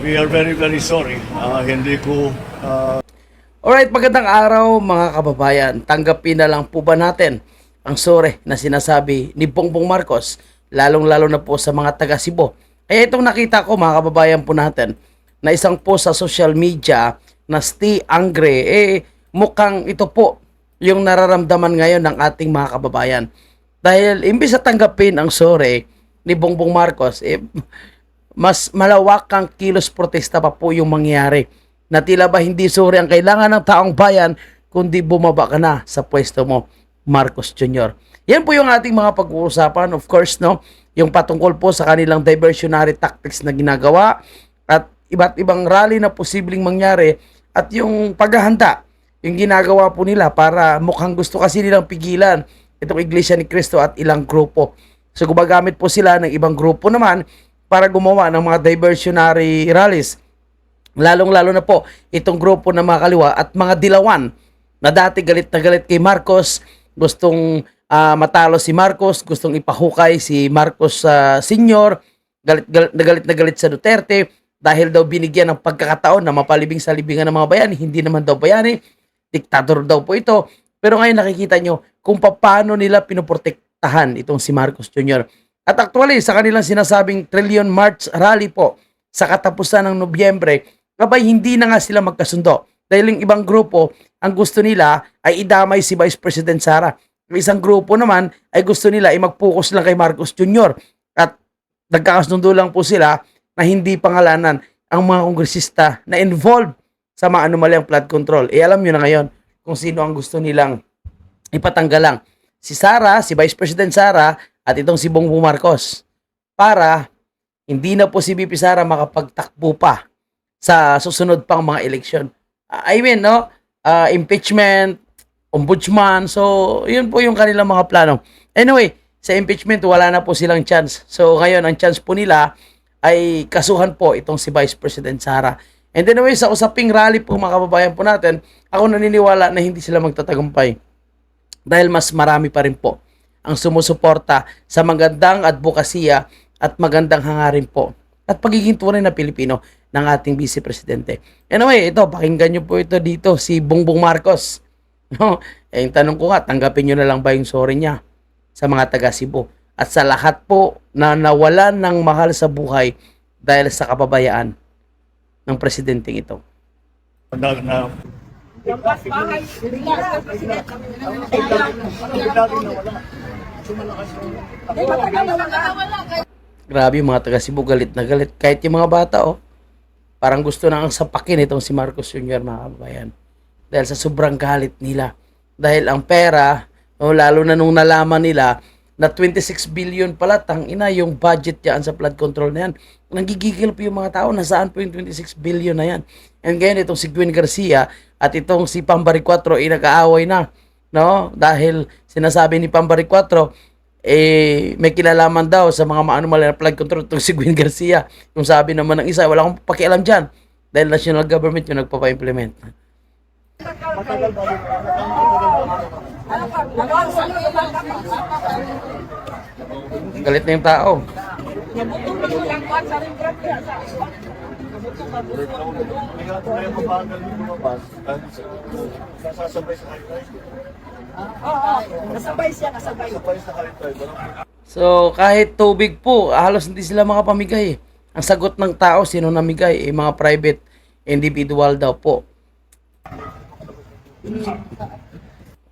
We are very, very sorry. Hindi ko Alright, magandang araw mga kababayan. Tanggapin na lang po ba natin ang sore na sinasabi ni Bongbong Marcos, lalong-lalo na po sa mga taga Cebu. Kaya itong nakita ko mga kababayan po natin, na isang post sa social media na stay angry, mukhang ito po yung nararamdaman ngayon ng ating mga kababayan. Dahil imbis na tanggapin ang sore ni Bongbong Marcos, mas malawakang kilos protesta pa po yung mangyayari na tila ba hindi suri ang kailangan ng taong bayan kundi bumaba ka na sa pwesto mo, Marcos Jr. Yan po yung ating mga pag-uusapan, of course, no? Yung patungkol po sa kanilang diversionary tactics na ginagawa at iba't ibang rally na posibleng mangyari at yung paghahanda, yung ginagawa po nila para mukhang gusto kasi nilang pigilan itong Iglesia ni Cristo at ilang grupo. So gumagamit po sila ng ibang grupo naman para gumawa ng mga diversionary rallies. Lalong-lalo na po itong grupo ng mga kaliwa at mga dilawan na dati galit na galit kay Marcos, gustong matalo si Marcos, gustong ipahukay si Marcos Senior, galit na galit sa Duterte dahil daw binigyan ng pagkakataon na mapalibing sa libingan ng mga bayani, hindi naman daw bayani, diktador daw po ito. Pero ngayon nakikita nyo kung paano nila pinoprotektahan itong si Marcos Jr. At actually, sa kanilang sinasabing Trillion March Rally po, sa katapusan ng Nobyembre, abay hindi na nga sila magkasundo. Dahil yung ibang grupo, ang gusto nila ay idamay si Vice President Sara. Yung isang grupo naman ay gusto nila ay mag-focus lang kay Marcos Jr. At nagkakasundo lang po sila na hindi pangalanan ang mga kongresista na involved sa mga anomalyang flood control. Alam nyo na ngayon kung sino ang gusto nilang ipatanggalang. Si Sara, si Vice President Sara at itong si Bongbong Marcos. Para hindi na po si VP Sara makapagtakbo pa sa susunod pang mga eleksyon. No? Impeachment, ombudsman, so yun po yung kanilang mga plano. Anyway, sa impeachment wala na po silang chance. So ngayon ang chance po nila ay kasuhan po itong si Vice President Sara. And anyway, sa usaping rally po mga kababayan po natin, ako naniniwala na hindi sila magtatagumpay. Dahil mas marami pa rin po ang sumusuporta sa magandang advokasya at magandang hangarin po at pagiging tunay na Pilipino ng ating Vice Presidente. Anyway, ito, pakinggan nyo po ito dito, si Bongbong Marcos. No? Yung tanong ko nga, tanggapin nyo na lang ba yung sorry niya sa mga taga Cebu at sa lahat po na nawalan ng mahal sa buhay dahil sa kapabayaan ng presidenteng ito. na Grabe yung mga taga Cebu, galit na galit. Kahit yung mga bata, parang gusto na ang sapakin itong si Marcos Jr. mga kababayan. Dahil sa sobrang galit nila. Dahil ang pera, lalo na nung nalaman nila na 26 billion pala, tangina yung budget yan sa flood control na yan. Nanggigigil po yung mga tao, nasaan po yung 26 billion na yan. And ngayon itong si Gwen Garcia at itong si Pambari 4 ay nag-aaway na. No? Dahil sinasabi ni Pambari 4, may kinalaman daw sa mga maanumal na flood control itong si Gwen Garcia. Yung sabi naman ng isa, wala akong pakialam dyan. Dahil national government yung nagpapa-implement. Galit na yung tao. sasabay sa kayo. Nasabay siya, nasabay. Sabay sa kayo. So, kahit tubig po, halos hindi sila makapamigay. Ang sagot ng tao, sino namigay? Mga private individual daw po.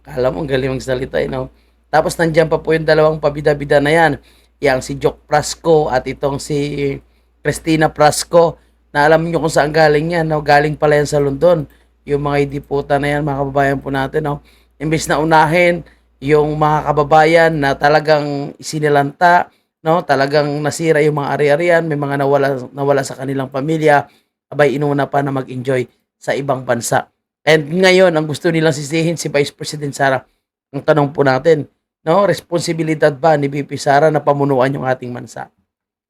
Kala mo, ang galing magsalita, no? Tapos nandiyan pa po yung dalawang pabida-bida na yan. Yang si Jock Prasco at itong si Cristina Prasco. Na alam niyo kung saan galing yan, no? Galing pala yan sa London. Yung mga idiputa na yan, mga kababayan po natin, no? Imbes na unahin yung mga kababayan na talagang isinilanta, no? Talagang nasira yung mga ari-arian, may mga nawala sa kanilang pamilya, abay inuna pa na mag-enjoy sa ibang bansa. And ngayon, ang gusto nilang sisihin si Vice President Sara. Ang tanong po natin, no? Responsibilidad ba ni VP Sara na pamunuan yung ating bansa?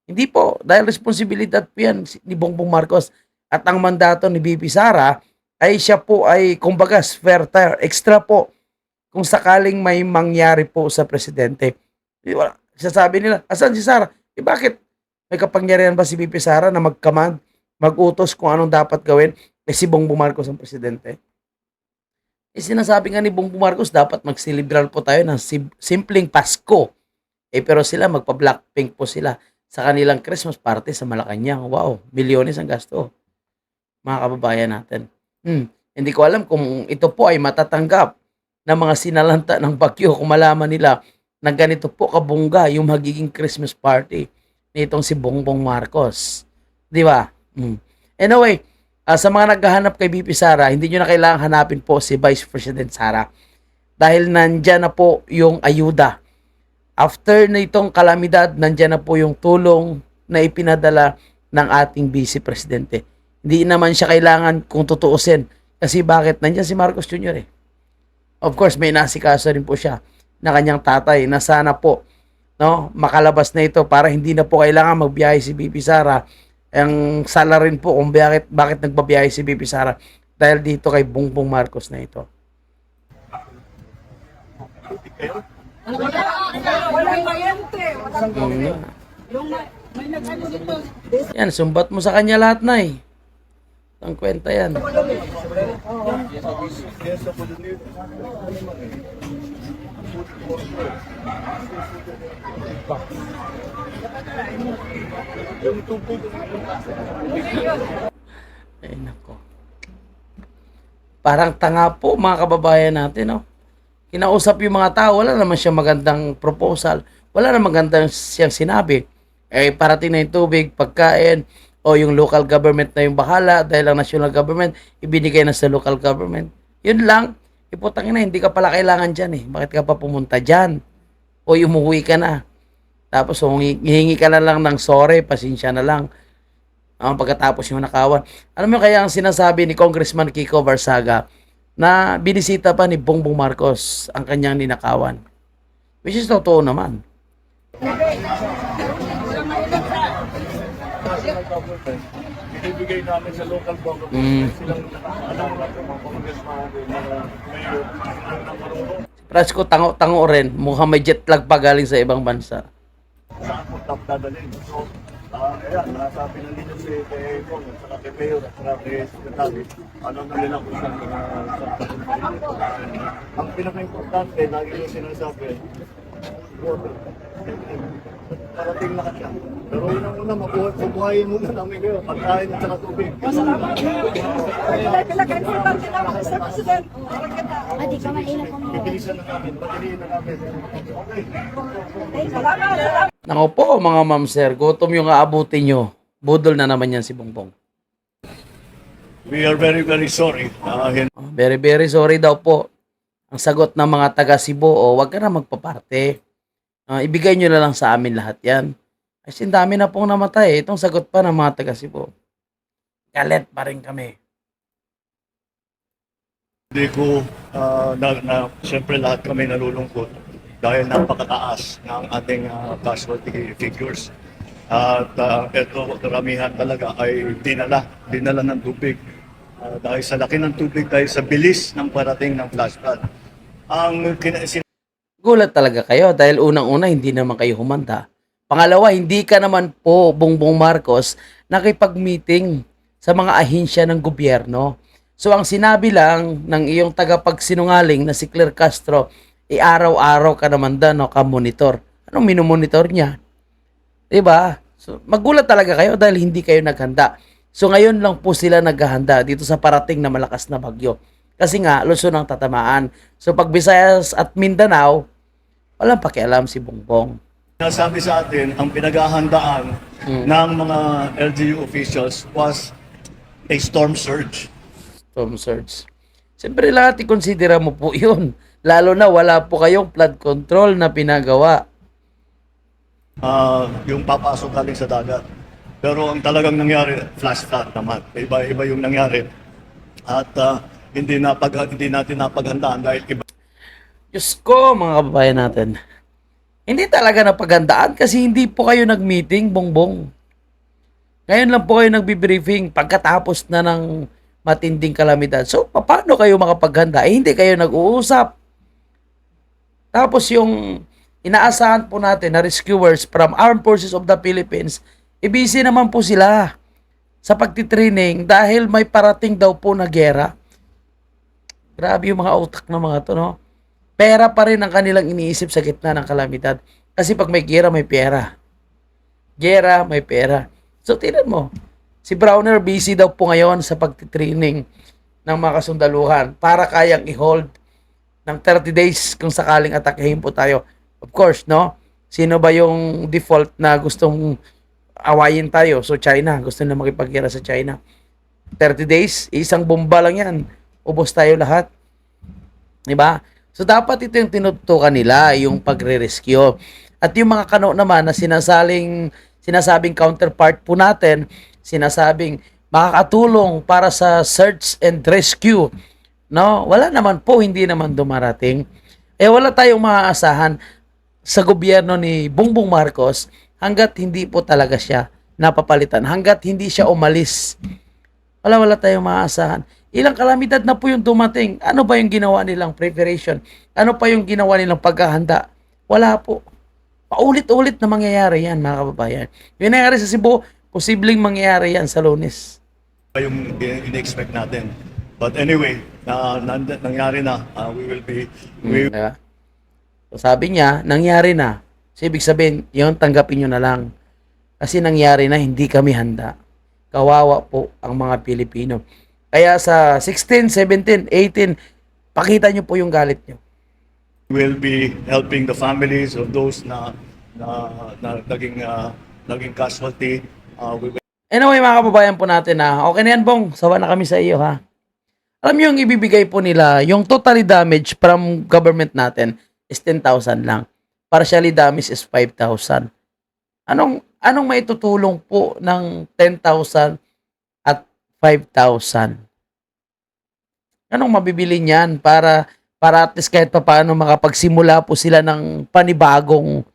Hindi po, dahil responsibilidad po yan ni Bongbong Marcos. At ang mandato ni VP Sara ay siya po ay kumbaga spare tire, extra po kung sakaling may mangyari po sa presidente. Sasabi nila, asan si Sara? Bakit? May kapangyarihan ba si VP Sara na mag-command mag-utos kung anong dapat gawin, si Bongbong Marcos ang presidente. Sinasabi nga ni Bongbong Marcos, dapat magsilibral po tayo ng simpleng Pasko. Pero sila, magpa-Blackpink po sila sa kanilang Christmas party sa Malacanang. Wow, milyones ang gasto, mga kababayan natin. Hindi ko alam kung ito po ay matatanggap ng mga sinalanta ng bagyo kung malaman nila na ganito po kabongga yung magiging Christmas party nitong si Bongbong Marcos. Di ba? Anyway, sa mga naghahanap kay BP Sara, hindi nyo na kailangang hanapin po si Vice President Sara dahil nandyan na po yung ayuda. After na itong kalamidad, nandyan na po yung tulong na ipinadala ng ating Vice Presidente. Hindi naman siya kailangan kung tutuusin. Kasi bakit? Nandyan si Marcos Jr. Of course, may nasikaso rin po siya na kanyang tatay na sana po makalabas na ito para hindi na po kailangan magbiyahe si BP Sara. Ang sala rin po kung bakit nagbabiyahe si BP Sara dahil dito kay Bongbong Marcos na ito. Walang bayante. May nag-ano dito. Yan, sumbat mo sa kanya lahat na eh. Ang kwenta yan. Ay nako. Parang tanga po mga kababayan natin, no? Kinausap yung mga tao, wala naman siyang magandang proposal. Wala naman magandang siyang sinabi. Parating na yung tubig, pagkain, o yung local government na yung bahala dahil ang national government ibinigay na sa local government. Yun lang. Iputangin na, hindi ka pala kailangan dyan eh. Bakit ka pa pumunta dyan? O umuwi ka na. Tapos hihingi ka na lang ng sorry, pasensya na lang. Pagkatapos yung nakawan. Alam mo kaya ang sinasabi ni Congressman Kiko Barsaga na binisita pa ni Bongbong Marcos ang kanyang ninakawan. Which is totoo naman. Binibigay namin sa local government. Silang alam natin mga congressman, mga mayor, ang marunong. Prasko, tango rin. Mukhang may jet lag pa galing sa ibang bansa. Saan po top dadalhin? So, ayan, nasabi na nila si Kong, saka kay Mayor, saka kay Secretary, ano na nila kung saan ang pinaka-importante, lagi yung sinasabi, water. Parating lahat yan. Pero unang-una, mabuhayin muna namin ngayon, pagkain at saka tubig. Salamat. Pinaka-importante naman, Mr. President. Adi ka malina ko mo. Bibilisan na namin, padiliin na namin. Okay. Salamat. Nako po mga ma'am sir, gutom yung aabutin nyo. Budol na naman yan si Bongbong. We are very, very sorry. Very, very sorry daw po. Ang sagot ng mga taga Cebu, wag ka na magpaparte. Ibigay nyo na lang sa amin lahat yan. Kasi dami na pong namatay. Itong sagot pa ng mga taga Cebu. Galit pa rin kami. Hindi ko, siyempre lahat kami nalulungkot dahil napakataas ng ating casualty figures. At ito, karamihan talaga ay dinala ng tubig. Dahil sa laki ng tubig, dahil sa bilis ng parating ng flash flood. Gulat talaga kayo dahil unang-una hindi naman kayo humanda. Pangalawa, hindi ka naman po, Bongbong Marcos, nakipag-meeting sa mga ahensya ng gobyerno. So ang sinabi lang ng iyong tagapagsinungaling na si Claire Castro, araw-araw ka naman ka-monitor. Anong minumonitor niya? Diba? So magulat talaga kayo dahil hindi kayo naghanda. So ngayon lang po sila naghahanda dito sa parating na malakas na bagyo. Kasi nga, Luzon ang tatamaan. So pag Visayas at Mindanao, walang pakialam si Bongbong. Nasabi sa atin, ang pinaghahandaan ng mga LGU officials was a storm surge. Storm surge. Siyempre lahat i-considera mo po yun. Lalo na wala po kayong flood control na pinagawa. Yung papasok galing sa dagat. Pero ang talagang nangyari, flash flood naman. Iba yung nangyari. At hindi natin napaghandaan dahil iba. Diyos ko, mga kababayan natin. Hindi talaga napaghandaan kasi hindi po kayo nag-meeting, Bongbong. Ngayon lang po kayo nagbi-briefing pagkatapos na ng matinding kalamidad. So, paano kayo makapaghanda? Hindi kayo nag-uusap. Tapos yung inaasahan po natin na rescuers from Armed Forces of the Philippines, busy naman po sila. sa pagtitraining dahil may parating daw po na gera. Grabe yung mga utak ng mga to, no? Pera pa rin ang kanilang iniisip sa gitna ng kalamidad. Kasi pag may gera, may pera. Gera, may pera. So, tingnan mo. Si Browner busy daw po ngayon sa pagtitraining ng mga kasundaluhan para kayang i-hold ng 30 days kung sakaling atakehin po tayo. Of course, no? Sino ba yung default na gustong awayin tayo? So, China. Gusto na makipaggera sa China. 30 days, isang bomba lang yan. Ubos tayo lahat. Diba? So, dapat ito yung tinutukan nila, yung pagre-rescue. At yung mga kano naman na sinasabing counterpart po natin, sinasabing makakatulong para sa search and rescue. No? Wala naman po, hindi naman dumarating. Wala tayong maaasahan sa gobyerno ni Bongbong Marcos hanggat hindi po talaga siya napapalitan, hanggat hindi siya umalis. Wala tayong maaasahan. Ilang kalamidad na po yung dumating. Ano ba yung ginawa nilang preparation? Ano pa yung ginawa nilang paghahanda? Wala po. Paulit-ulit na mangyayari yan, mga kababayan. Yung nangyari sa Cebu, posibleng mangyayari yan sa Lunes. Yung in-expect natin. But anyway, nangyari na. We will be... Diba? So, sabi niya, nangyari na. So, ibig sabihin, yun, tanggapin nyo na lang. Kasi nangyari na, hindi kami handa. Kawawa po ang mga Pilipino. Kaya sa 16, 17, 18, pakita nyo po yung galit nyo. Will be helping the families of those na naging casualty. We will Anyway, mga kababayan po natin na, okay na yan, Bong. Sawa na kami sa iyo, ha? Alam nyo, yung ibibigay po nila, yung totally damage from government natin is 10,000 lang. Partially damage is 5,000. Anong maitutulong po ng 10,000 at 5,000? Anong mabibili niyan para at least kahit pa paano makapagsimula po sila ng panibagong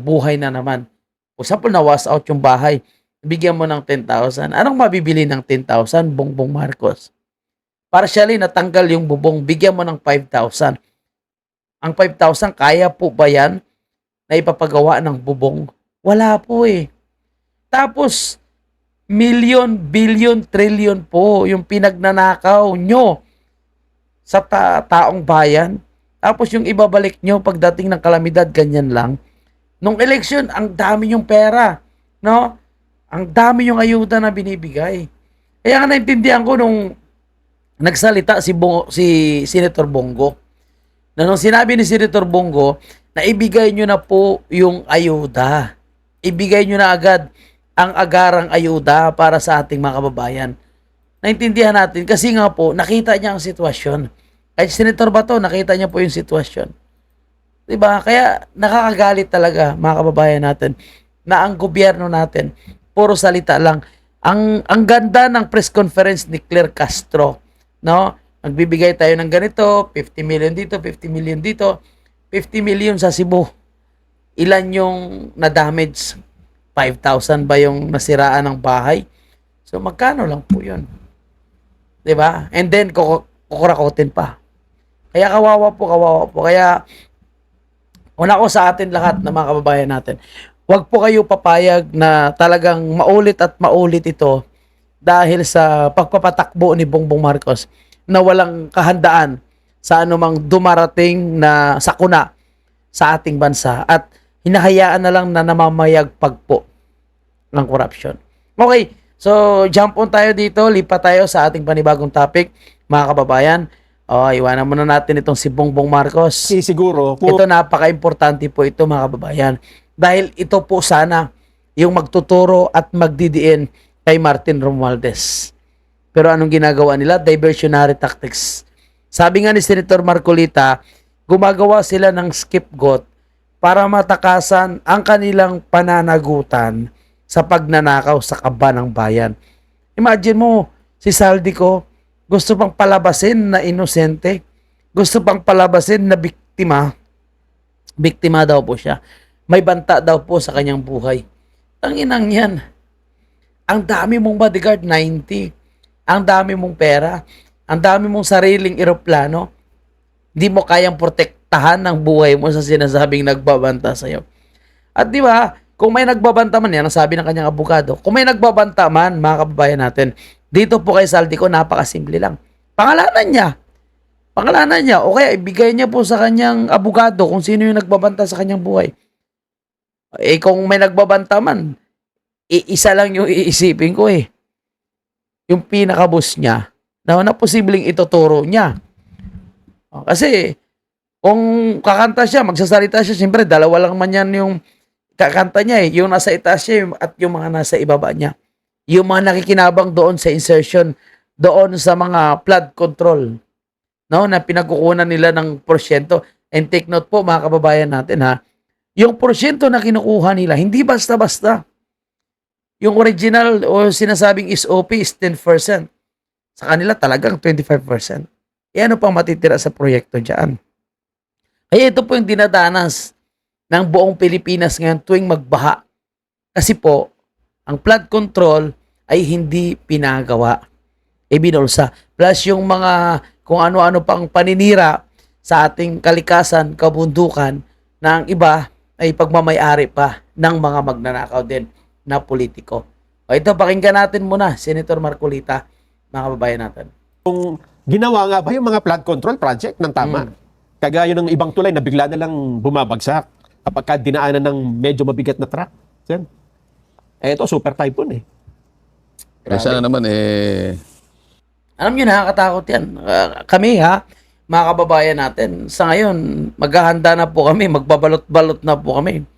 buhay na naman. For example, na-was out yung bahay, bigyan mo ng 10,000. Anong mabibili ng 10,000, Bongbong Marcos? Partially natanggal yung bubong, bigyan mo ng 5,000. Ang 5,000, kaya po ba yan na ipapagawa ng bubong? Wala po eh. Tapos, million, billion, trillion po yung pinagnanakaw nyo sa taong bayan. Tapos yung ibabalik nyo pagdating ng kalamidad, ganyan lang. Nung election, ang dami yung pera. No? Ang dami yung ayuda na binibigay. Kaya nga naintindihan ko nung nagsalita si Senator Bongo. Na nung sinabi ni Senator Bongo na ibigay nyo na po yung ayuda. Ibigay nyo na agad ang agarang ayuda para sa ating mga kababayan. Naintindihan natin kasi nga po, nakita niya ang sitwasyon. Kahit Senator Bato, nakita niya po yung sitwasyon. Diba? Kaya nakakagalit talaga, mga kababayan natin, na ang gobyerno natin, puro salita lang. Ang ganda ng press conference ni Claire Castro, no? Nagbibigay tayo ng ganito, 50 million dito, 50 million dito, 50 million sa Cebu. Ilan yung na-damage? 5,000 ba yung nasiraan ng bahay? So, magkano lang po yun? Diba? And then, kukurakotin pa. Kaya kawawa po. Kaya, una ko sa atin lahat na mga kababayan natin, huwag po kayo papayag na talagang maulit at maulit ito dahil sa pagpapatakbo ni Bongbong Marcos na walang kahandaan sa anumang dumarating na sakuna sa ating bansa at hinahayaan na lang na namamayagpag po ng corruption. Okay, so jump on tayo dito, lipat tayo sa ating panibagong topic, mga kababayan. Iwanan muna natin itong si Bongbong Marcos. Siguro po, Ito napaka-importante po ito, mga kababayan. Dahil ito po sana yung magtuturo at magdidiin kay Martin Romualdez. Pero anong ginagawa nila? Diversionary tactics. Sabi nga ni Senator Marcolita, gumagawa sila ng scapegoat para matakasan ang kanilang pananagutan sa pagnanakaw sa kaba ng bayan. Imagine mo, si Saldico, gusto pang palabasin na inosente. Gusto pang palabasin na biktima. Biktima daw po siya. May banta daw po sa kanyang buhay. Tanginang yan. Ang dami mong bodyguard, 90. Ang dami mong pera. Ang dami mong sariling eroplano. Hindi mo kayang protektahan ng buhay mo sa sinasabing nagbabanta sa'yo. At di ba, kung may nagbabanta man, yan ang sabi ng kanyang abogado, kung may nagbabanta man, mga kababayan natin, dito po kay Saldico, napakasimple lang. Pangalanan niya. Pangalanan niya. O kaya ibigay niya po sa kanyang abogado kung sino yung nagbabanta sa kanyang buhay. Eh kung may nagbabanta man, isa lang yung iisipin ko eh. Yung pinaka-boss niya na posibleng ituturo niya. Kasi kung kakanta siya, magsasalita siya, siyempre dalawa lang man yan yung kakanta niya eh. Yung nasa itaas siya at yung mga nasa ibaba niya. Yung mga nakikinabang doon sa insertion, doon sa mga flood control, no, na pinagkukunan nila ng porsyento. And take note po mga kababayan natin ha, yung porsyento na kinukuha nila, hindi basta-basta. Yung original o sinasabing SOP is 10%. Sa kanila talagang 25%. E ano pang matitira sa proyekto dyan? Kaya ito po yung dinadanas ng buong Pilipinas ngayon tuwing magbaha. Kasi po, ang flood control ay hindi pinagawa. E binulsa. Plus yung mga kung ano-ano pang paninira sa ating kalikasan, kabundukan, na ang iba ay pagmamayari pa ng mga magnanakaw din na politiko. O ito, pakinggan natin muna, Senator Marcolita, mga kababayan natin. Ginawa nga ba yung mga flood control project ng tama? Kagaya ng ibang tulay na bigla na lang bumabagsak kapag dinaanan ng medyo mabigat na truck. Yan. Eh ito, super typhoon eh. Sana naman Alam nyo, nakakatakot yan. Kami ha, mga kababayan natin, sa ngayon, maghahanda na po kami, magbabalot-balot na po kami.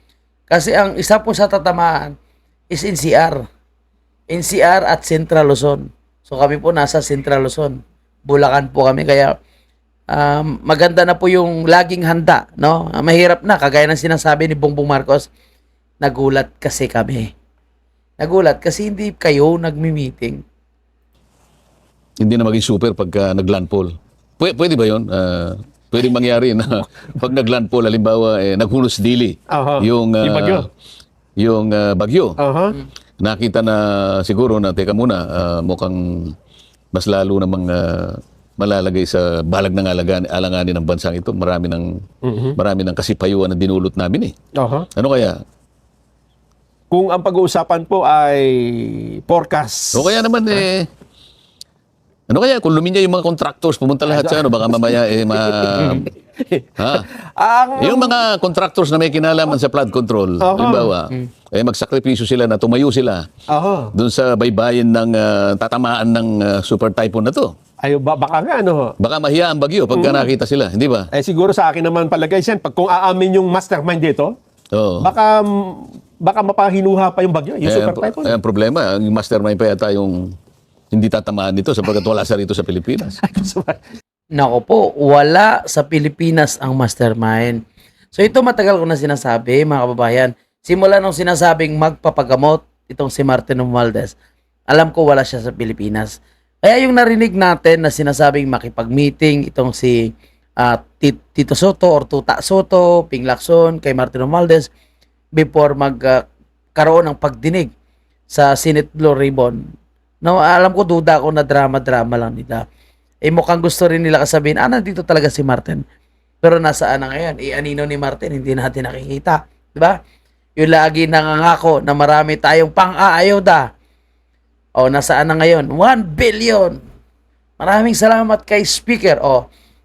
Kasi ang isa po sa tatamaan is NCR. NCR at Central Luzon. So kami po nasa Central Luzon. Bulacan po kami, kaya maganda na po yung laging handa, no? Mahirap na, kagaya ng sinasabi ni Bongbong Marcos, nagulat kasi kami. Nagulat kasi hindi kayo nagmi-meeting. hindi na maging super pagka naglandfall. Pwede ba yun? Pwedeng mangyari na pag naglandfall, halimbawa, naghunos dili yung bagyo. Bagyo. Nakita na siguro na, teka muna, mukhang mas lalo namang malalagay sa balag ng alanganin ng bansang ito. Marami ng kasipayuan na dinulot namin eh. Ano kaya? Kung ang pag-uusapan po ay forecast. O kaya naman ano kaya kung luminya yung mga contractors, pumunta lahat sa baka mamaya yung mga contractors na may kinalaman sa flood control, halimbawa, magsakripisyo sila na tumayo sila doon sa baybayin ng tatamaan ng super typhoon na to. Ay, baka nga, ano? Baka mahiya ang bagyo pagka nakita sila, hindi ba? Siguro sa akin naman palagay yan, pag kung aamin yung mastermind dito, baka mapahinuha pa yung bagyo, yung super typhoon. Ang problema, ang mastermind pa yata yung hindi tatamaan nito sapagkat wala sa rito sa Pilipinas. Nako po, wala sa Pilipinas ang mastermind. So ito matagal ko na sinasabi, mga kababayan. Simula nung sinasabing magpapagamot itong si Martin Romualdez, alam ko wala siya sa Pilipinas. Kaya yung narinig natin na sinasabing makipag-meeting itong si Tito Soto or Tuta Soto, Ping Lacson, kay Martin Romualdez before magkaroon ng pagdinig sa Senate Blue Ribbon. No, alam ko, duda ako na drama-drama lang nila. Mukhang gusto rin nila kasabihin, nandito talaga si Martin. Pero nasaan na ngayon? Anino ni Martin, hindi natin nakikita. Diba? Yung lagi nangangako na marami tayong pang-aayuda. Nasaan na ngayon? 1 billion. Maraming salamat kay Speaker.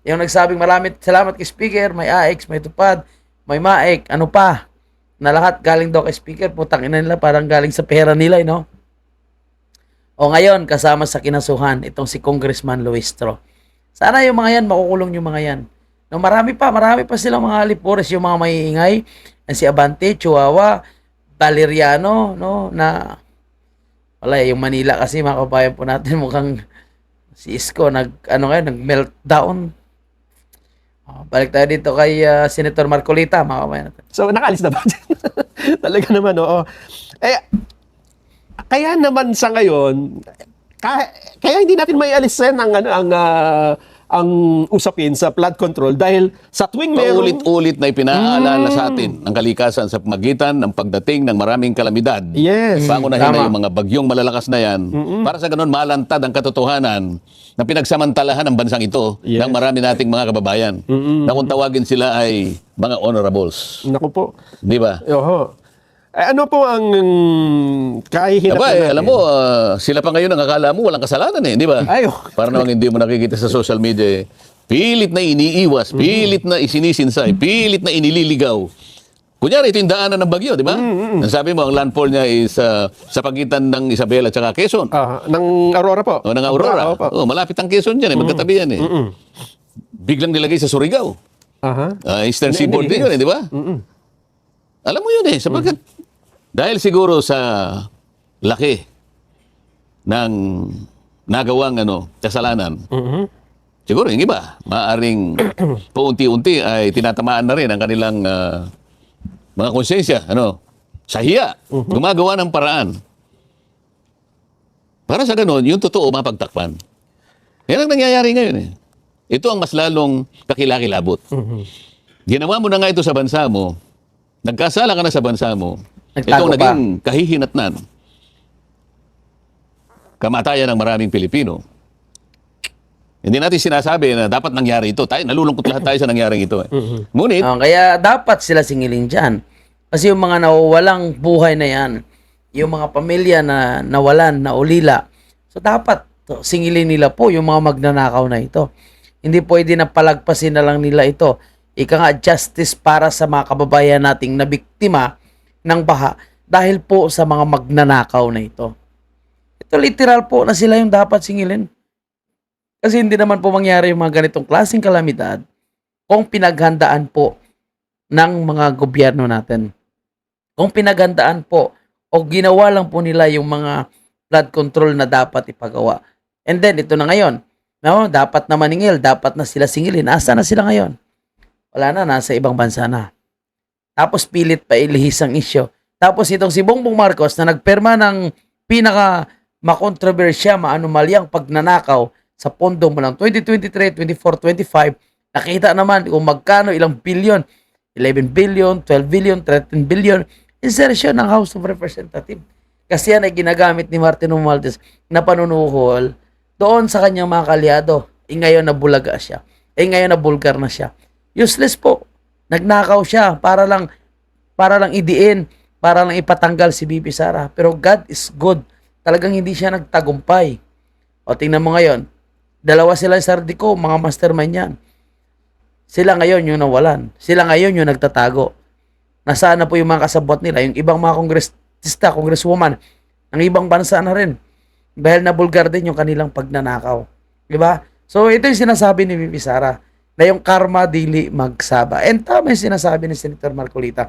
Yung nagsabing maraming salamat kay Speaker, may AX, may tupad, may MAEK, ano pa? Na lahat galing daw kay Speaker. Putang ina nila, parang galing sa pera nila, no? Ngayon, kasama sa kinasuhan, itong si Congressman Luistro. Sana yung mga yan, makukulong yung mga yan. No, marami pa silang mga alipores, yung mga maiingay, si Abante, Chihuahua, Valeriano, no, na, wala, yung Manila kasi, mga kabayan po natin, mukhang si Isko, nag-meltdown. Balik tayo dito kay Senator Marcolita, mga kabayan natin. So, nakaalis na ba? Talaga naman, oo. Kaya naman sa ngayon, kaya hindi natin may alisin ang usapin sa flood control dahil sa tuwing paulit-ulit na ipinaalala sa atin ang kalikasan sa pamagitan ng pagdating ng maraming kalamidad. Yes. Pangunahin na yung mga bagyong malalakas na yan para sa ganun malantad ang katotohanan na pinagsamantalahan ng bansang ito ng marami nating mga kababayan na kung tawagin sila ay mga honorables. Naku po. Di ba? Oho. Ano po ang kahihinat Aba, natin? alam mo, sila pa ngayon ang akala mo walang kasalanan eh, di ba? Ay, Para namang hindi mo nakikita sa social media eh. Pilit na iniiwas, pilit na isinisinsay, pilit na inililigaw. Kunyari, ito yung daanan ng bagyo, di ba? Ang sabi mo, ang landfall niya is sa pagitan ng Isabela at saka Quezon. ng Aurora po. O, ng Aurora. Opo. Oh, malapit ang Quezon dyan eh, magkatabi yan eh. Biglang nilagay sa Surigao. Eastern Seaboard din yun eh, di ba? Alam mo yun eh, sapagkat dahil siguro sa laki ng nagawang kasalanan, siguro yung iba, maaaring paunti-unti ay tinatamaan na rin ang kanilang mga konsensya, sa hiya, gumagawa ng paraan. Para sa ganun, yung totoo mapagtakpan. Yan ang nangyayari ngayon eh. Ito ang mas lalong kakilakilabot. Ginawa mo na nga ito sa bansa mo, nagkasala ka na sa bansa mo, Nagtago itong pa. naging kahihinatnan, kamatayan ng maraming Pilipino. Hindi natin sinasabi na dapat nangyari ito. Nalulungkot lahat tayo sa nangyaring ito. Ngunit, Kaya dapat sila singilin dyan. Kasi yung mga nawawalang buhay na yan, yung mga pamilya na nawalan, na ulila, so dapat singilin nila po yung mga magnanakaw na ito. Hindi pwede na palagpasin na lang nila ito. Ika nga, justice para sa mga kababayan nating na biktima ng baha dahil po sa mga magnanakaw na ito. Ito literal po na sila yung dapat singilin. Kasi hindi naman po mangyari yung mga ganitong klaseng kalamidad kung pinaghandaan po ng mga gobyerno natin. Kung pinaghandaan po o ginawa lang po nila yung mga flood control na dapat ipagawa. And then, ito na ngayon. Dapat na maningil, dapat na sila singilin. Asa na sila ngayon? Wala na, nasa ibang bansa na. Tapos pilit pa ilihis ang isyo. Tapos itong si Bongbong Marcos na nagperma ng pinaka makontrobersya, maanumalyang pagnanakaw sa pondo mo lang 2023, 24, 25, nakita naman kung magkano, ilang bilyon, 11 billion, 12 billion, 13 billion, insertion ng House of Representatives. Kasi yan ay ginagamit ni Martin Romualdez na panunuhol doon sa kanyang mga kalyado. Ngayon na bulaga siya. Ngayon na bulgar na siya. Useless po. Nagnakaw siya para lang idiin, para lang ipatanggal si Bibi Sara. Pero God is good. Talagang hindi siya nagtagumpay. O tingnan mo ngayon, dalawa sila sa Sardico, mga mastermind yan. Sila ngayon yung nawalan. Sila ngayon yung nagtatago. Nasaan na po yung mga kasabot nila? Yung ibang mga kongresista, congresswoman, ng ibang bansa na rin. Dahil nabulgar din yung kanilang pagnanakaw. Diba? So ito yung sinasabi ni Bibi Sara, na yung karma dili magsaba. And tama yung sinasabi ni Senator Marcolita.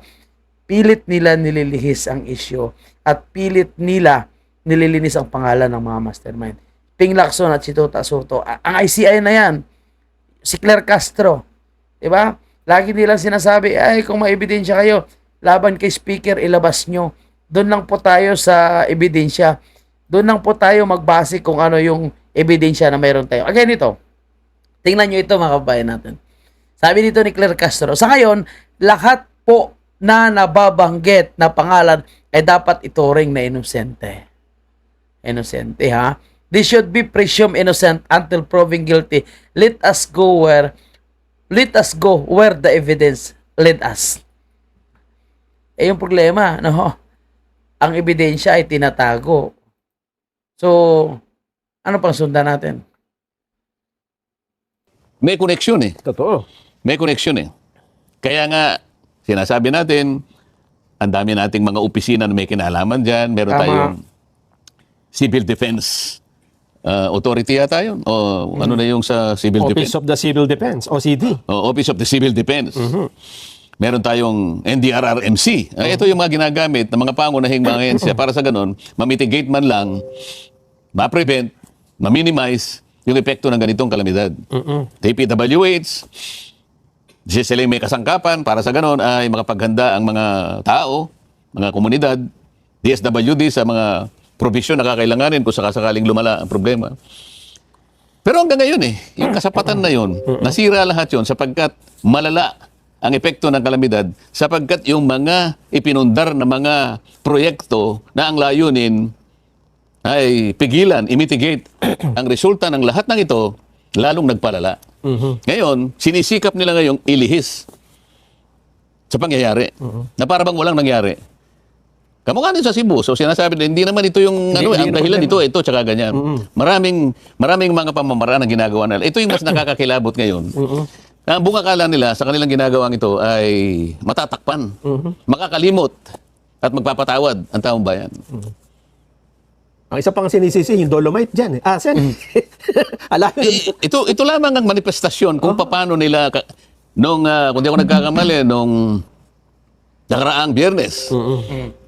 Pilit nila nililihis ang isyo at pilit nila nililinis ang pangalan ng mga mastermind. Ping Lacson at si Tota Soto. Ang ICI na yan. Si Claire Castro. Diba? Lagi nilang sinasabi, kung may ebidensya kayo, laban kay Speaker, ilabas nyo. Doon lang po tayo sa ebidensya. Doon lang po tayo magbase kung ano yung ebidensya na mayroon tayo. Again, ito. Tingnan nyo ito, mga kababayan natin. Sabi dito ni Claire Castro, sa ngayon, lahat po na nababanggit na pangalan ay dapat ituring na inosente. Inosente, ha? They should be presumed innocent until proven guilty. Let us go where the evidence led us. Yung problema, ang ebidensya ay tinatago. So, ano pang sundan natin? may koneksyon eh. Totoo. May koneksyon eh. Kaya nga, sinasabi natin, ang dami nating mga opisina na may kinalaman dyan. Meron Tama. tayong Civil Defense Authority yata yun. O ano na yung sa Civil Office Defense? of the Civil Defense, OCD. O, Office of the Civil Defense. Meron tayong NDRRMC. Ito yung mga ginagamit ng mga pangunahing mga ahensya para sa ganun, mamitigate man lang, ma-prevent, ma-minimize yung epekto ng ganitong kalamidad. DPWH, sila may kasangkapan para sa ganun ay makapaghanda ang mga tao, mga komunidad, DSWD sa mga provision na kakailanganin kung sakasakaling lumala ang problema. Pero hanggang ngayon yung kasapatan na yun, nasira lahat yun sapagkat malala ang epekto ng kalamidad sapagkat yung mga ipinundar na mga proyekto na ang layunin ay pigilan, imitigate ang resulta ng lahat ng ito, lalong nagpalala. Ngayon, sinisikap nila ngayong ilihis sa pangyayari na para bang walang nangyari. Kamukha din sa Cebu. So sinasabi na hindi naman ito yung Hindi- ano, hindi ang naman dahilan problema. ito, tsaka ganyan. Maraming mga pamamaraan ang ginagawa nila. Ito yung mas nakakakilabot ngayon. Ang buong akala nila sa kanilang ginagawang ito ay matatakpan, makakalimot at magpapatawad ang taong bayan. Ang isa pang sinisisi, yung Dolomite dyan. Sen. Alam mo, Ito lamang ang manifestasyon kung paano nila nung kung di ako nagkakamali nung nakaraang Biyernes.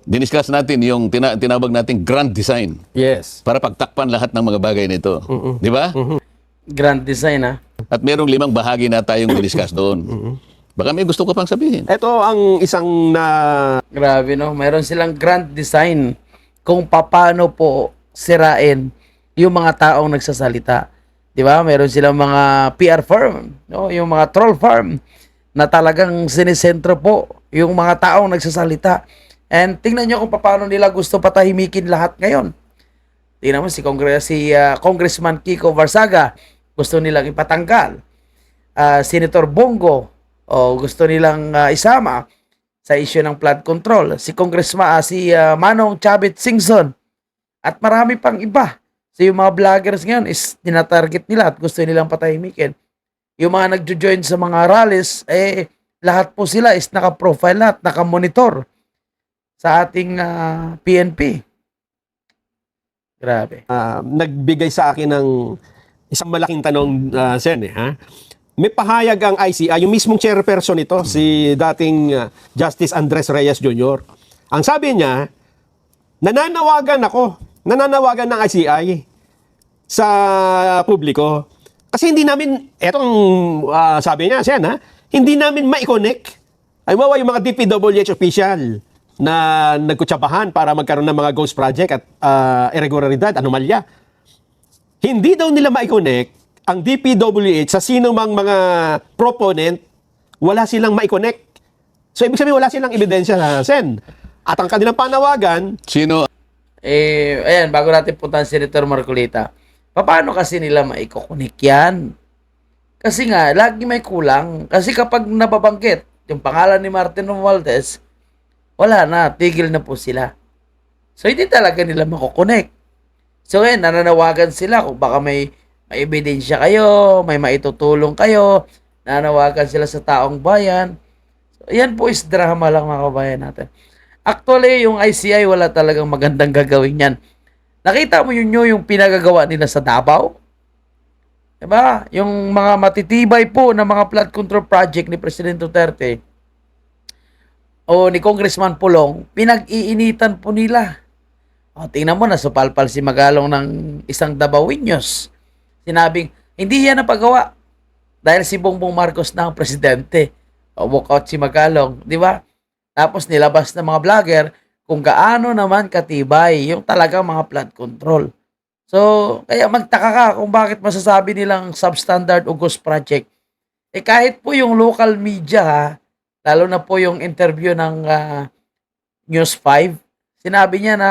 Diniscuss natin yung tinawag nating grand design yes. para pagtakpan lahat ng mga bagay nito. Di ba? Grand design, ha? At merong 5 bahagi na tayong discuss doon. Baka may gusto ko pang sabihin. Ito ang isang na Grabe, no? Mayroon silang grand design kung paano po sirain yung mga taong nagsasalita. Di ba? Mayroon silang mga PR firm, no? Yung mga troll farm na talagang sinisentro po yung mga taong nagsasalita. And tingnan nyo kung paano nila gusto patahimikin lahat ngayon. Tingnan mo si Congressman Kiko Barsaga, gusto nilang ipatanggal. Senator Bongo, gusto nilang isama sa issue ng flood control. Si Manong Chavit Singson at marami pang iba. So yung mga vloggers ngayon is tinatarget nila at gusto nilang patahimikin. Yung mga nagjo-join sa mga rallies, lahat po sila is naka-profile at naka-monitor sa ating PNP. Grabe. nagbigay sa akin ng isang malaking tanong, Sen, ha? May pahayag ang ICI, yung mismong chairperson nito, si dating Justice Andres Reyes Jr. Ang sabi niya, nananawagan ng ICI sa publiko. Kasi hindi namin, etong sabi niya, Sen, ha? Hindi namin ma-connect. Ay, yung mga DPWH official na nagkutsabahan para magkaroon ng mga ghost project at irregularidad, anomalya. Hindi daw nila ma-connect ang DPWH sa sino mang mga proponent, wala silang ma-connect. So, ibig sabihin, wala silang ebidensya, Sen. At ang kanilang panawagan, Sino Ayan, bago natin puntahan si Senator Marcolita, paano kasi nila maikukunik yan? Kasi nga, lagi may kulang. Kasi kapag nababanggit yung pangalan ni Martin Romualdez, wala na, tigil na po sila. So, hindi talaga nila makukunik. So, ngayon, nananawagan sila kung baka may ebidensya kayo, may maitutulong kayo, nananawagan sila sa taong bayan. So, yan po is drama lang, mga kabayan natin. Actually, yung ICI, wala talagang magandang gagawin yan. Nakita mo yung pinagagawa nila sa Davao? Diba? Yung mga matitibay po na mga flood control project ni President Duterte o ni Congressman Pulong, pinag-iinitan po nila. O, tingnan mo, nasupalpal si Magalong ng isang Dabaweños. Sinabing, hindi yan napagawa dahil si Bongbong Marcos na ang presidente. O, walk out si Magalong. Di ba? Tapos nilabas ng mga vlogger kung gaano naman katibay yung talagang mga flood control. So, kaya magtaka ka kung bakit masasabi nilang substandard o ghost project. Kahit po yung local media, ha, lalo na po yung interview ng News 5, sinabi niya na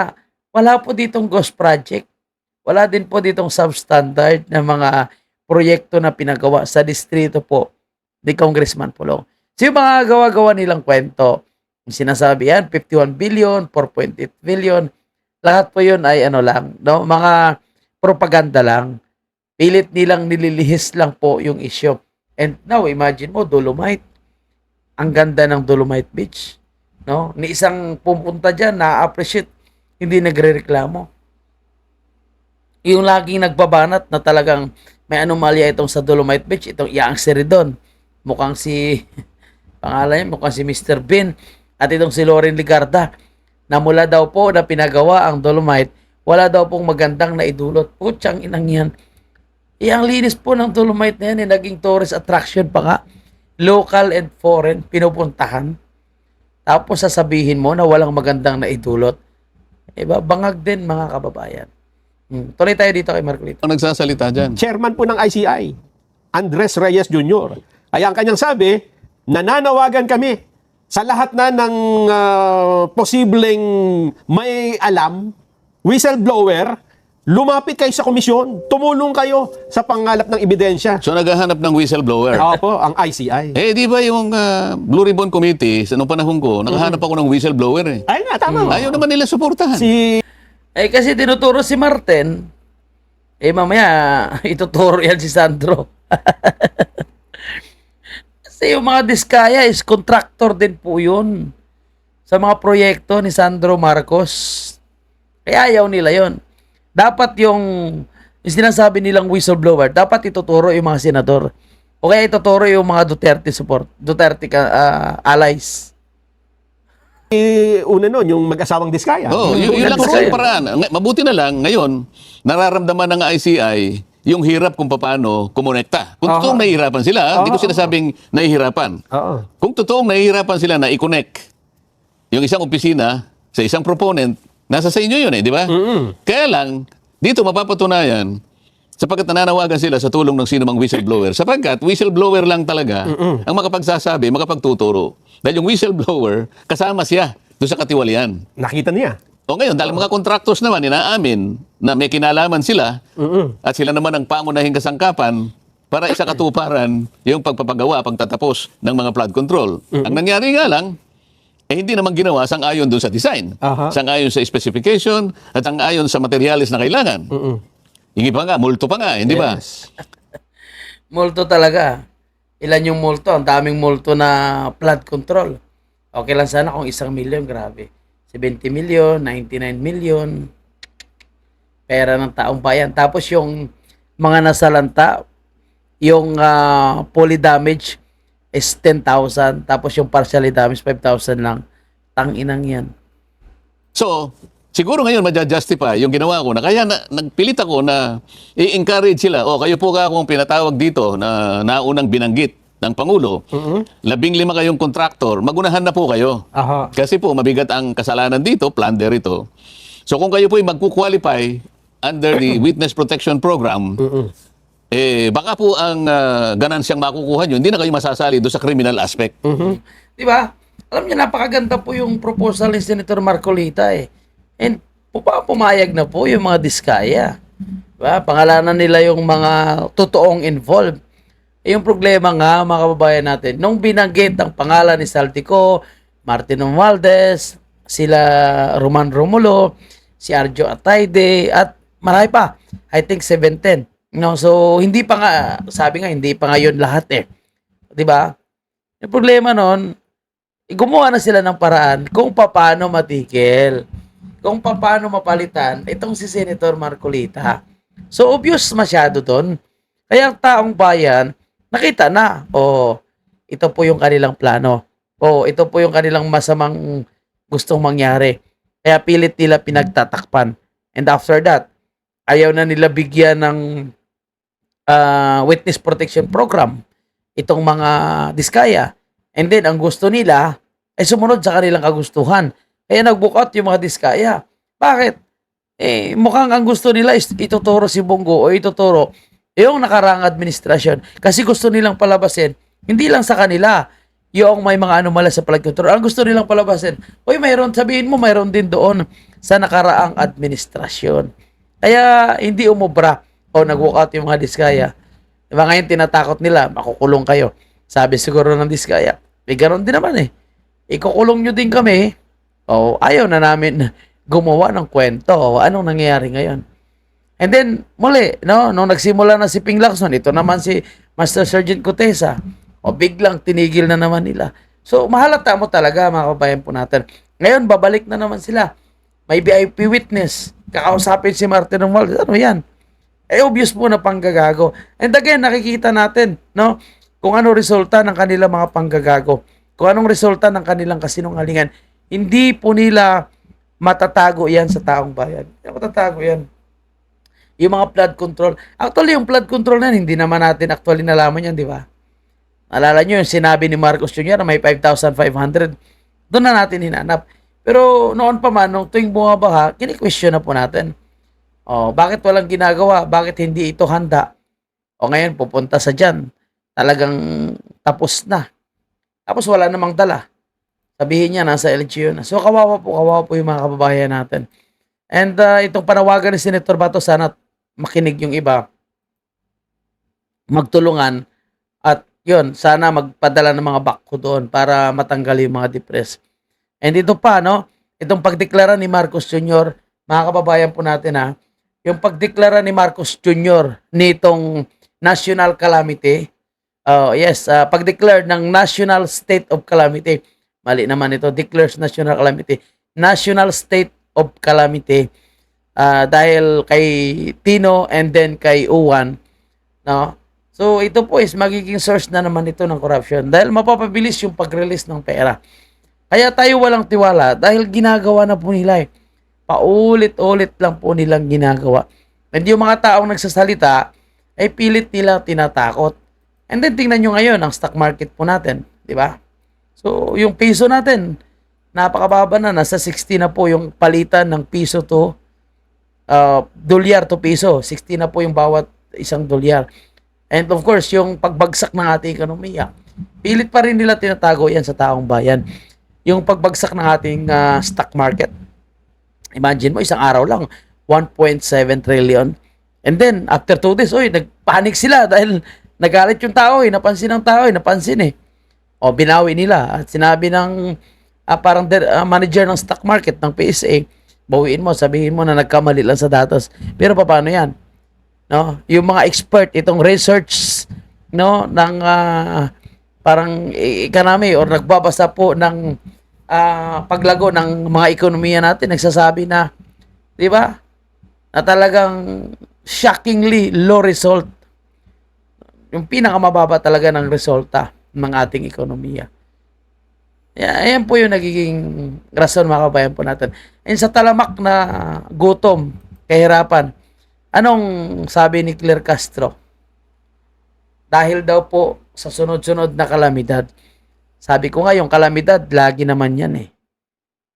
wala po ditong ghost project. Wala din po ditong substandard na mga proyekto na pinagawa sa distrito po ni Congressman Pulong. So yung mga gawa-gawa nilang kwento, yung sinasabi yan, 51 billion, 4.8 billion, lahat po yun ay ano lang, no? Mga propaganda lang. Pilit nilang nililihis lang po yung issue. And now, imagine mo, Dolomite. Ang ganda ng Dolomite Beach. No? Ni isang pumunta dyan, na-appreciate, hindi nagre-reklamo. Yung laging nagbabanat na talagang may anomalya itong sa Dolomite Beach, itong Yang Seridon. Mukhang si, pangalan niya, mukhang si Mr. Bean. At itong si Loren Ligarda, na mula daw po na pinagawa ang Dolomite, wala daw pong magandang naidulot. Putsang inang yan. Ang linis po ng Dolomite na yan, naging tourist attraction pa nga. Local and foreign, pinupuntahan. Tapos sasabihin mo na walang magandang naidulot. Diba? Bangag din, mga kababayan. Tuloy tayo dito kay Marcolita. ang nagsasalita dyan? chairman po ng ICI, Andres Reyes Jr. Ay ang kanyang sabi, nananawagan kami sa lahat na ng posibleng may alam, whistleblower, lumapit kayo sa komisyon, tumulong kayo sa pangalap ng ebidensya. So naghahanap ng whistleblower. Opo, ang ICI. Eh, di ba yung Blue Ribbon Committee, sa nung panahon ko, nakahanap ako ng whistleblower eh. Ay nga, tama. Ayaw naman nila suportahan. Si Eh kasi tinuturo si Martin, eh mamaya ituturo yan si Sandro. Kasi yung mga diskaya is contractor din po yun sa mga proyekto ni Sandro Marcos. Kaya ayaw nila yon. Dapat yung sinasabi nilang whistleblower, dapat ituturo yung mga senador. O kaya ituturo yung mga Duterte allies. una nun, yung mag-asawang diskaya. Oo, yun lang kasi ang paraan. Mabuti na lang, ngayon, nararamdaman ng ICI yung hirap kung paano kumonekta. Kung totoong nahihirapan sila, hindi ko sinasabing nahihirapan. Oo. Kung totoong nahihirapan sila na i-connect yung isang opisina sa isang proponent, nasa sa inyo yun di ba? Kaya lang, dito mapapatunayan, sapagkat nananawagan sila sa tulong ng sino mang whistleblower. Sapagkat whistleblower lang talaga ang makapagsasabi, makapagtuturo. Dahil yung whistleblower, kasama siya doon sa katiwalian. Nakita niya. O ngayon, dahil mga contractors naman, inaamin na may kinalaman sila at sila naman ang pangunahing kasangkapan para isakatuparan yung pagpapagawa, pagtatapos ng mga flood control. Ang nangyari nga lang, hindi naman ginawa sang-ayon doon sa design, sang-ayon sa specification, at sang-ayon sa materyales na kailangan. Hingi pa nga, multo pa nga, hindi ba? Multo talaga. Ilan yung multo? Ang daming multo na flood control. Okay lang sana kung 1 milyon, grabe. 70 million, 99 million. Pera ng taong bayan. Tapos yung mga nasalanta, yung fully damage is 10,000. Tapos yung partially damage, 5,000 lang. Tanginang yan. So, siguro ngayon ma-justify yung ginawa ko na kaya nagpilit ako na i-encourage sila. O, kayo po ka akong pinatawag dito na naunang binanggit ng Pangulo. 15 kayong kontraktor, magunahan na po kayo. Kasi po, mabigat ang kasalanan dito, plunder ito. So, kung kayo po ay magkukwalify under the Witness Protection Program, baka po ang ganansyang makukuha nyo, hindi na kayo masasali doon sa criminal aspect. Di ba? Alam niyo, napakaganda po yung proposal ni Senator Marcolita eh. And pumayag na po yung mga diskaya. Diba? Pangalanan nila yung mga totoong involved. Yung problema nga, mga kababayan natin, nung binanggit ang pangalan ni Saltico, Martin Romualdez, sila Roman Romulo, si Arjo Atayde, at marami pa. I think 17. No, so hindi pa nga, sabi nga, hindi pa ngayon lahat eh. 'Di ba? Yung problema noon, gumawa na sila ng paraan kung paano matigil, kung paano mapalitan itong si Senator Marcolita. So obvious masyado doon. Kaya ang taong bayan, nakita na, ito po yung kanilang plano. Ito po yung kanilang masamang gustong mangyari. Kaya pilit nila pinagtatakpan. And after that, ayaw na nila bigyan ng Witness Protection Program itong mga diskaya. And then, ang gusto nila ay sumunod sa kanilang kagustuhan. Kaya nag-book out yung mga diskaya. Bakit? Mukhang ang gusto nila is ituturo si Bongo o ituturo yung nakarang administrasyon. Kasi gusto nilang palabasin, hindi lang sa kanila, yung may mga anomala sa flood control. Ang gusto nilang palabasin, mayroon, sabihin mo, mayroon din doon sa nakaraang administrasyon. Kaya hindi umubra o nag-walk out yung mga diskaya. Diba ngayon tinatakot nila, makukulong kayo. Sabi siguro ng diskaya, ganon din naman eh. Ikukulong nyo din kami. Ayaw na namin gumawa ng kwento. Anong nangyayari ngayon? And then, muli, no, nung nagsimula na si Ping Lacson, ito naman si Master Sergeant Cotesa, biglang tinigil na naman nila. So, mahalata mo talaga, mga kabayan po natin. Ngayon, babalik na naman sila. May VIP witness. Kakausapin si Martin Romualdez. Ano yan? Obvious po na panggagago. And again, nakikita natin, no, kung ano resulta ng kanilang mga panggagago. Kung anong resulta ng kanilang kasinungalingan. Hindi po nila matatago yan sa taong bayan. Hindi matatago yan. Yung mga flood control. Actually, yung flood control na hindi naman natin actually nalaman yan, di ba? Alala nyo yung sinabi ni Marcos Jr. na may 5,500. Doon na natin hinanap. Pero noon pa man, nung tuwing bumabaha, kini-question na po natin. Bakit walang ginagawa? Bakit hindi ito handa? Ngayon, pupunta sa dyan. Talagang tapos na. Tapos wala namang dala. Sabihin niya, nasa LGU na. So, kawawa po yung mga kababayan natin. And itong panawagan ni Senator Bato, sana makinig yung iba, magtulungan, at yun, sana magpadala ng mga bakko doon para matanggal yung mga depressed. And ito pa, no, itong pagdeklara ni Marcos Jr., mga kababayan po natin ha, yung pagdeklara ni Marcos Jr. nitong national calamity, pag-declare ng national state of calamity, mali naman ito, declares national calamity, national state of calamity, dahil kay Tino and then kay Uwan, no? So ito po is magiging source na naman ito ng corruption dahil mapapabilis yung pag-release ng pera. Kaya tayo walang tiwala dahil ginagawa na po nila eh. Paulit-ulit lang po nilang ginagawa. And yung mga taong nagsasalita ay pilit nila tinatakot. And then tingnan nyo ngayon ang stock market po natin, di ba? So yung piso natin, napakababa na, nasa 60 na po yung palitan ng piso to dolyar to piso. 60 na po yung bawat isang dolyar. And of course, yung pagbagsak ng ating ekonomiya, pilit pa rin nila tinatago yan sa taong bayan. Yung pagbagsak ng ating stock market, imagine mo, isang araw lang, 1.7 trillion. And then, after 2 days, nagpanik sila dahil nagalit yung tao, napansin ng tao, napansin eh. O, binawi nila. At sinabi ng manager ng stock market ng PSA, bawiin mo, sabihin mo na nagkamali lang sa datos. Pero paano yan? No, yung mga expert itong research no ng parang economy or nagbabasa po ng paglago ng mga ekonomiya natin, nagsasabi na, di ba, na talagang shockingly low result, yung pinakamababa talaga ng resulta ng ating ekonomiya. Ayan po yung nagiging rason, mga kabayan po natin. And sa talamak na gutom, kahirapan, anong sabi ni Claire Castro? Dahil daw po sa sunod-sunod na kalamidad. Sabi ko nga, yung kalamidad, lagi naman yan eh.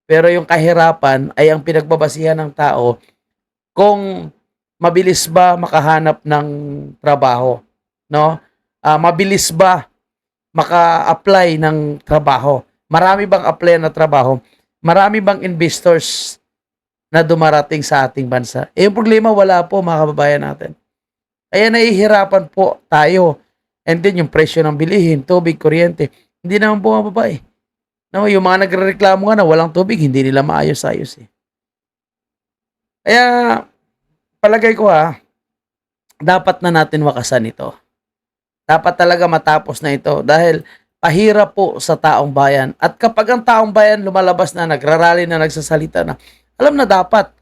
Pero yung kahirapan ay ang pinagbabasihan ng tao kung mabilis ba makahanap ng trabaho. No? Mabilis ba maka-apply ng trabaho? Marami bang apply na trabaho? Marami bang investors na dumarating sa ating bansa? Yung problema, wala po, mga kababayan natin. Kaya nahihirapan po tayo. And then yung presyo ng bilihin, tubig, kuryente, hindi naman bumababa eh. No, yung mga nagrereklamo nga na walang tubig, hindi nila maayos-ayos eh. Kaya palagay ko dapat na natin wakasan ito. Dapat talaga matapos na ito dahil pahirap po sa taong bayan. At kapag ang taong bayan lumalabas na, nagrarally na, nagsasalita na, alam na dapat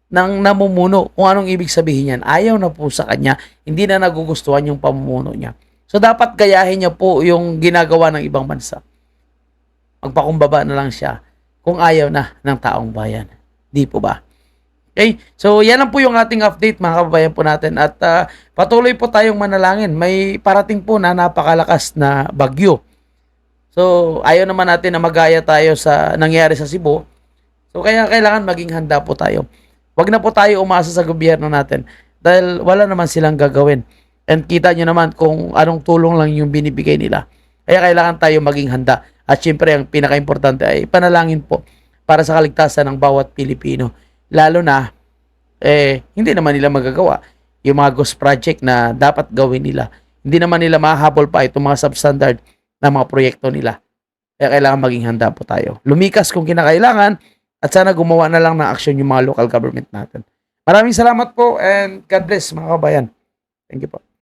ng namumuno kung anong ibig sabihin yan. Ayaw na po sa kanya. Hindi na nagugustuhan yung pamumuno niya. So, dapat gayahin niya po yung ginagawa ng ibang bansa. Magpakumbaba na lang siya kung ayaw na ng taong bayan. Di po ba? Okay? So, yan lang po yung ating update, mga kababayan po natin. At patuloy po tayong manalangin. May parating po na napakalakas na bagyo. So, ayaw naman natin na magaya tayo sa nangyari sa Cebu. So, kaya kailangan maging handa po tayo. Huwag na po tayo umasa sa gobyerno natin dahil wala naman silang gagawin. And kita nyo naman kung anong tulong lang yung binibigay nila. Kaya kailangan tayo maging handa. At syempre, ang pinaka-importante ay panalangin po para sa kaligtasan ng bawat Pilipino. Lalo na, hindi naman nila magagawa yung mga ghost project na dapat gawin nila. Hindi naman nila mahahabol pa itong mga substandard na mga proyekto nila. Kaya kailangan maging handa po tayo. Lumikas kung kinakailangan at sana gumawa na lang ng aksyon yung mga local government natin. Maraming salamat po and God bless, mga kabayan. Thank you po.